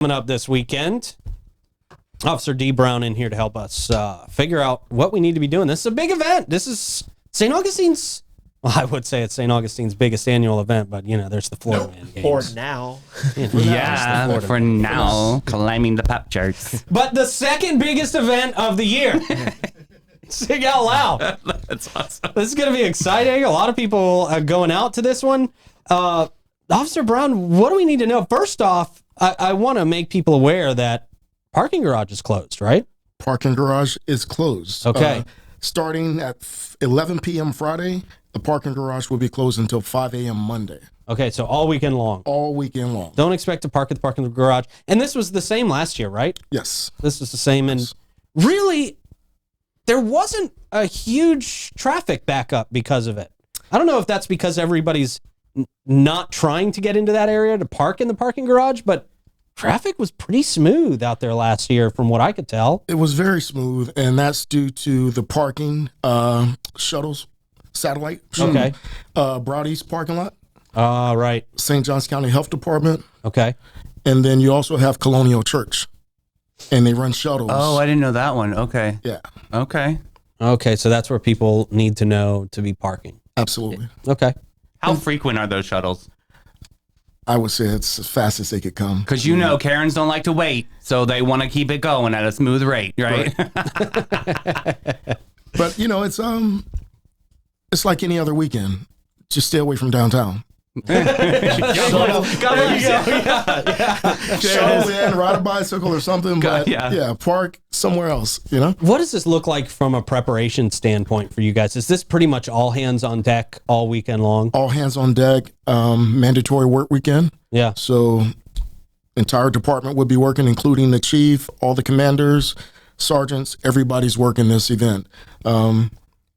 Coming up this weekend, Officer D. Brown in here to help us figure out what we need to be doing. This is a big event. This is St. Augustine's, well, I would say it's St. Augustine's biggest annual event, but, you know, there's the Florida Man games. For now. For now, climbing the pop charts. But the second biggest event of the year. Sing out loud. That's awesome. This is going to be exciting. A lot of people are going out to this one. Officer Brown, what do we need to know? First off, I want to make people aware that parking garage is closed, right? Parking garage is closed. Okay. Starting at 11 p.m. Friday, the parking garage will be closed until 5 a.m. Monday. Okay, so all weekend long. All weekend long. Don't expect to park at the parking garage. And this was the same last year, right? Yes. This was the same. And really, there wasn't a huge traffic backup because of it. I don't know if that's because everybody's not trying to get into that area to park in the parking garage, but traffic was pretty smooth out there last year from what I could tell. It was very smooth, and that's due to the parking shuttles, satellite. Okay. Browdy's parking lot. Right. St. Johns County Health Department. Okay. And then you also have Colonial Church, and they run shuttles. Oh, I didn't know that one. Okay. Yeah. Okay. Okay, so that's where people need to know to be parking. Absolutely. Okay. How frequent are those shuttles? I would say it's as fast as they could come. Because you know Karens don't like to wait, so they want to keep it going at a smooth rate, right? But you know, it's like any other weekend. Just stay away from downtown. Shuttle in, ride a bicycle or something, but yeah, park somewhere else, you know? What does this look like from a preparation standpoint for you guys? Is this pretty much all hands on deck all weekend long? All hands on deck, mandatory work weekend. Yeah. So entire department would be working, including the chief, all the commanders, sergeants, everybody's working this event. And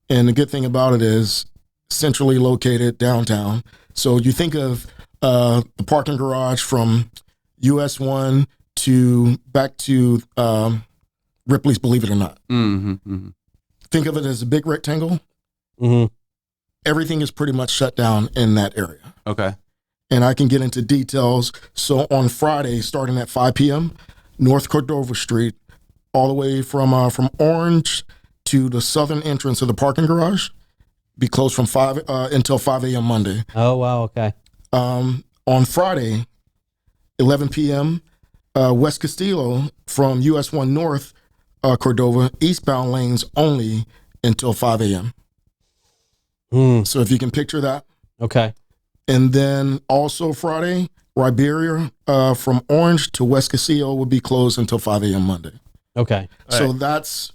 the good thing about it is centrally located downtown. So you think of the parking garage from US 1 to back to Ripley's, believe it or not. Mm-hmm, mm-hmm. Think of it as a big rectangle. Mm-hmm. Everything is pretty much shut down in that area. Okay. And I can get into details. So on Friday, starting at 5 p.m., North Cordova Street, all the way from Orange to the southern entrance of the parking garage, be closed from 5 until 5 a.m. Monday. Oh, wow, okay. On Friday, 11 p.m., West Castillo from US 1 North Cordova, eastbound lanes only until 5 a.m. So if you can picture that. Okay. And then also Friday, Riberia from Orange to West Castillo will be closed until 5 a.m. Monday. Okay. So that's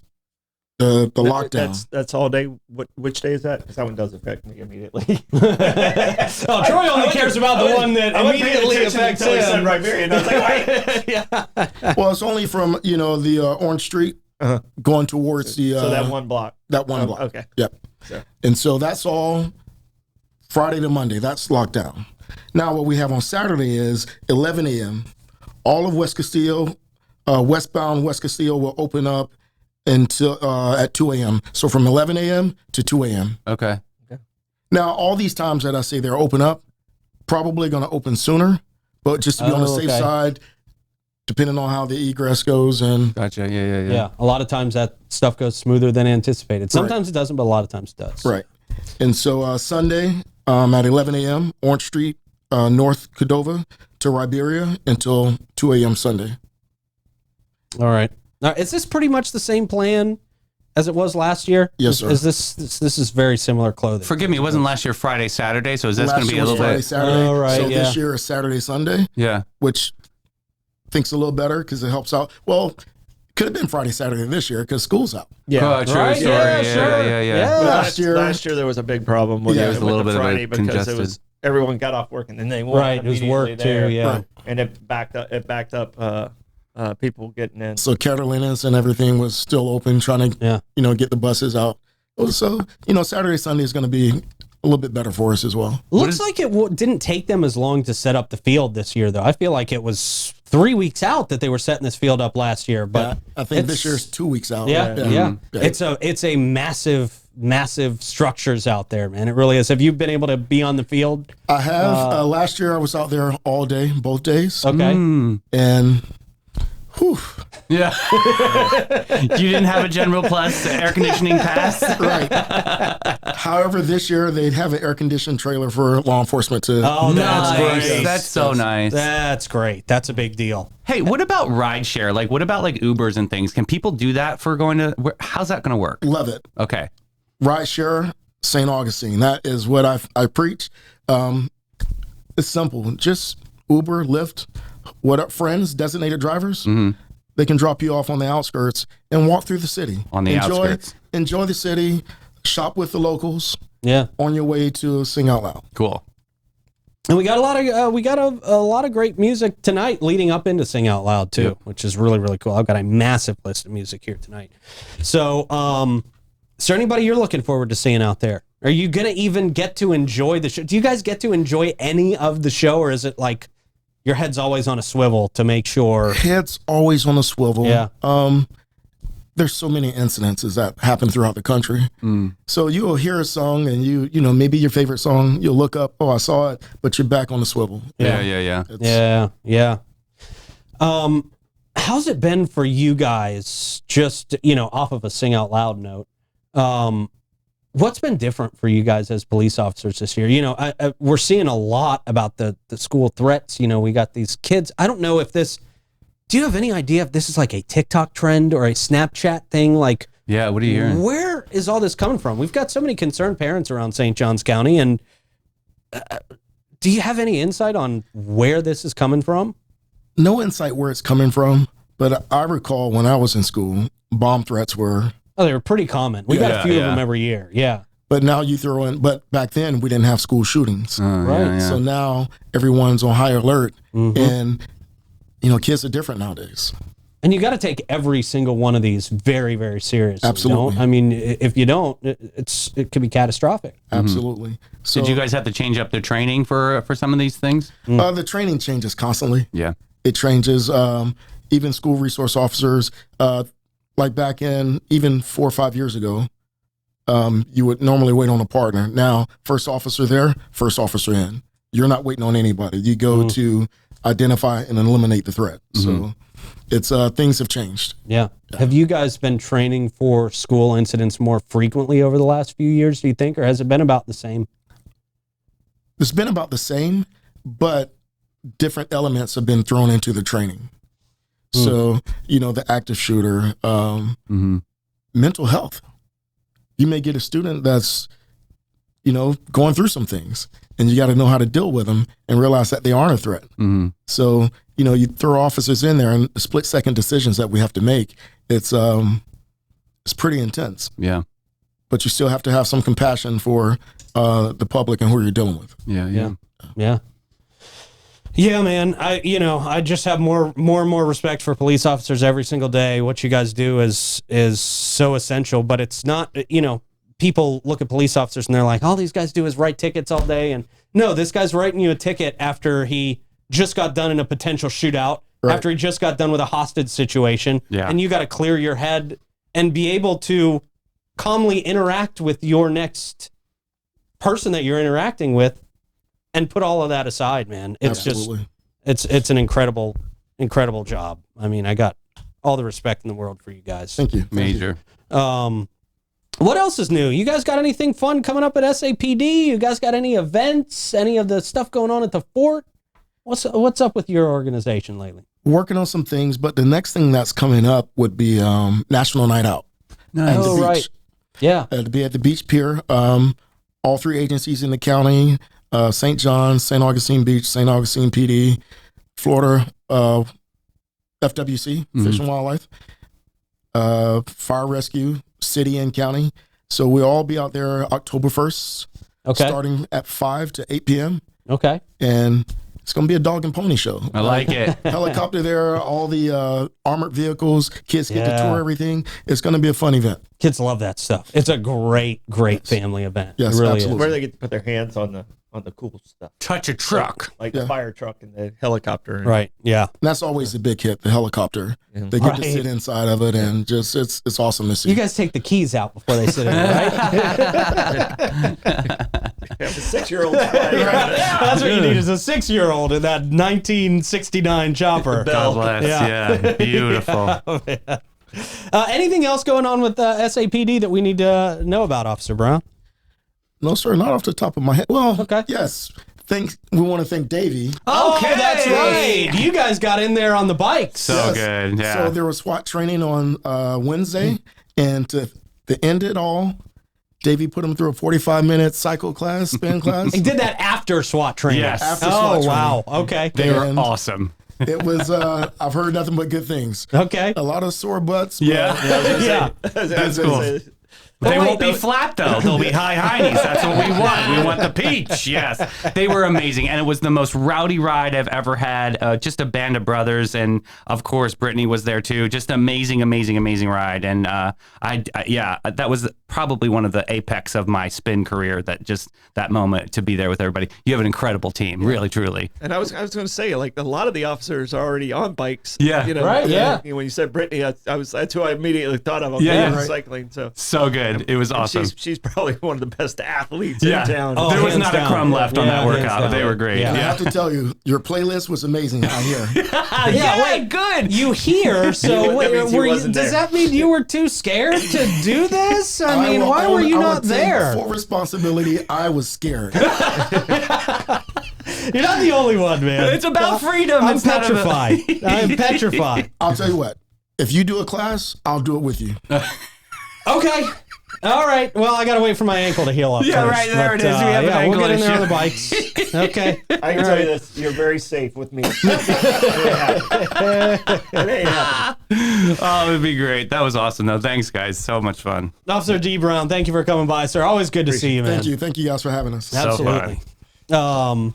the lockdown. That's all day. Which day is that? Because that one does affect me immediately. Oh, Troy only cares about the one that immediately affects him. Riberia, and I was like, wait. Yeah. Well, it's only from the Orange Street going towards the so that one block. That one block. Okay. Yep. So. And so that's all Friday to Monday. That's lockdown. Now what we have on Saturday is 11 a.m. All of West Castillo, westbound West Castillo will open up until at 2 a.m. So from 11 a.m. to 2 a.m. Okay. Now, all these times that I say they're open up, probably going to open sooner, but just to be on the safe side, depending on how the egress goes. And Gotcha. Yeah. A lot of times that stuff goes smoother than anticipated. Sometimes it doesn't, but a lot of times it does. Right. And so Sunday at 11 a.m., Orange Street, North Cordova to Riberia until 2 a.m. Sunday. All right. Now, is this pretty much the same plan as it was last year? Yes, sir. Is this is very similar clothing? Forgive me, it wasn't last year Friday, Saturday, so is this going to be a little Friday, bit? Saturday. Oh, right, so this year is Saturday, Sunday. Yeah. Which I think's a little better because it helps out. Well, could have been Friday, Saturday this year because school's out. Yeah. True right? story. Yeah. Last year there was a big problem with, Yeah, it it was a little bit Friday of a because congested. it was everyone got off work and then they went Right, it was work there, too, yeah. Right. and it backed up people getting in. So Carolinas and everything was still open, trying to get the buses out. So Saturday, Sunday is going to be a little bit better for us as well. Looks like it didn't take them as long to set up the field this year, though. I feel like it was 3 weeks out that they were setting this field up last year, but I think this year's 2 weeks out. Yeah. It's a massive structures out there, man. It really is. Have you been able to be on the field? I have. Last year I was out there all day, both days. Okay. And Whew. Yeah. You didn't have a General Plus air conditioning pass? Right. However, this year they'd have an air conditioned trailer for law enforcement to. Oh, that's Nice. great. That's so nice. That's great. That's a big deal. Hey, what about rideshare? Like, what about like Ubers and things? Can people do that for going to? How's that going to work? Love it. Okay. Rideshare, St. Augustine. That is what I preach. It's simple. Just Uber, Lyft, what up, friends, designated drivers. Mm-hmm. They can drop you off on the outskirts and walk through the city. On the outskirts. Enjoy the city, shop with the locals. Yeah. On your way to Sing Out Loud. Cool. And we got a lot of great music tonight leading up into Sing Out Loud too, which is really, really cool. I've got a massive list of music here tonight. So, is there anybody you're looking forward to seeing out there? Are you going to even get to enjoy the show? Do you guys get to enjoy any of the show, or is it like your head's always on a swivel to make sure? Head's always on a swivel. Yeah. There's so many incidences that happen throughout the country. So you'll hear a song and you know, maybe your favorite song, you'll look up, oh, I saw it, but you're back on the swivel. Yeah. Yeah. How's it been for you guys, just, you know, off of a Sing Out Loud note? What's been different for you guys as police officers this year? You know, we're seeing a lot about the school threats. You know, we got these kids. I don't know if this, do you have any idea if this is like a TikTok trend or a Snapchat thing? Like, yeah, what are you hearing? Where is all this coming from? We've got so many concerned parents around St. Johns County, and do you have any insight on where this is coming from? No insight where it's coming from, but I recall when I was in school, bomb threats were... Oh, they were pretty common. We got a few of them every year. Yeah. But now you throw in, but back then we didn't have school shootings. Right. So now everyone's on high alert, and, you know, kids are different nowadays. And you got to take every single one of these very, very seriously. Absolutely. I mean, if you don't, it could be catastrophic. Absolutely. So, did you guys have to change up the training for some of these things? The training changes constantly. Yeah. It changes. Even school resource officers, like back in even 4 or 5 years ago, you would normally wait on a partner. Now, first officer there, first officer in. You're not waiting on anybody. You go to identify and eliminate the threat. So it's things have changed. Yeah. Have you guys been training for school incidents more frequently over the last few years, do you think, or has it been about the same? It's been about the same, but different elements have been thrown into the training. So, you know, the active shooter, mental health. You may get a student that's, you know, going through some things, and you got to know how to deal with them and realize that they aren't a threat. So, you know, you throw officers in there and split-second decisions that we have to make. It's pretty intense. Yeah. But you still have to have some compassion for the public and who you're dealing with. Yeah. Yeah, man. I just have more and more respect for police officers every single day. What you guys do is so essential, but it's not, you know, people look at police officers and they're like, all these guys do is write tickets all day. And no, this guy's writing you a ticket after he just got done in a potential shootout, after he just got done with a hostage situation. Yeah. And you got to clear your head and be able to calmly interact with your next person that you're interacting with and put all of that aside, man. It's Absolutely. It's an incredible job. I mean, I got all the respect in the world for you guys. Thank you. Major. What else is new? You guys got anything fun coming up at SAPD? You guys got any events? Any of the stuff going on at the fort? What's up with your organization lately? Working on some things, but the next thing that's coming up would be National Night Out. Nice. At the beach. Right. Yeah. To be at the beach pier. All 3 agencies in the county, St. John, St. Augustine Beach, St. Augustine PD, Florida, FWC, Fish and Wildlife, Fire Rescue, City and County. So we'll all be out there October 1st, starting at 5 to 8 p.m. Okay. And it's going to be a dog and pony show. I like it. Helicopter there, all the armored vehicles, kids get to tour everything. It's going to be a fun event. Kids love that stuff. It's a great family event. Yes, it really absolutely. is. Where they get to put their hands on the cool stuff. Touch a truck. Like the fire truck and the helicopter. Right. Yeah. And that's always the big hit, the helicopter. They get to sit inside of it, and just it's awesome to see. You guys take the keys out before they sit in it, right? The 6-year-old. That's what you need is a 6-year-old in that 1969 chopper. God bless. Yeah. Beautiful. Beautiful. Anything else going on with SAPD that we need to know about, Officer Brown? No, sir, not off the top of my head. Well, okay. Yes. We want to thank Davey. Okay, that's right. You guys got in there on the bikes. So good. Yeah. So there was SWAT training on Wednesday, and to end it all, Davey put him through a 45-minute cycle class, spin class. He did that after SWAT training. Yes. After SWAT training. Wow. Okay. They were awesome. It was, I've heard nothing but good things. Okay. A lot of sore butts. Yeah. That's cool. They won't be flat, though. They'll be high heinies. That's what we want. We want the peach. Yes. They were amazing. And it was the most rowdy ride I've ever had. Just a band of brothers. And, of course, Brittany was there, too. Just amazing, amazing, amazing ride. And, that was probably one of the apex of my spin career, that moment to be there with everybody. You have an incredible team, really, truly. And I was going to say, like, a lot of the officers are already on bikes. Yeah. You know, right, yeah. When you said Brittany, that's who I immediately thought of. Cycling. So good. It was awesome. She's probably one of the best athletes in town. Oh, there was not a crumb left on that workout. They were great. I have to tell you, your playlist was amazing out here. Wait, good. You here? So does that mean you were too scared to do this? I mean, why were you not there? Full responsibility. I was scared. You're not the only one, man. It's about freedom. I'm petrified. I'm petrified. I'll tell you what. If you do a class, I'll do it with you. Okay. All right. Well, I gotta wait for my ankle to heal up. Yeah, first, right there it is. We have an ankle we'll get in there issue. on the bikes. Okay. I can tell you this: you're very safe with me. It ain't happening. Oh, it'd be great. That was awesome, though. Thanks, guys. So much fun. Officer D. Brown, thank you for coming by, sir. Always good to see you, man. Thank you guys for having us. Absolutely. So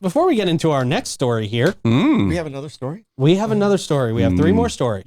before we get into our next story here, We have another story. we have 3 more stories.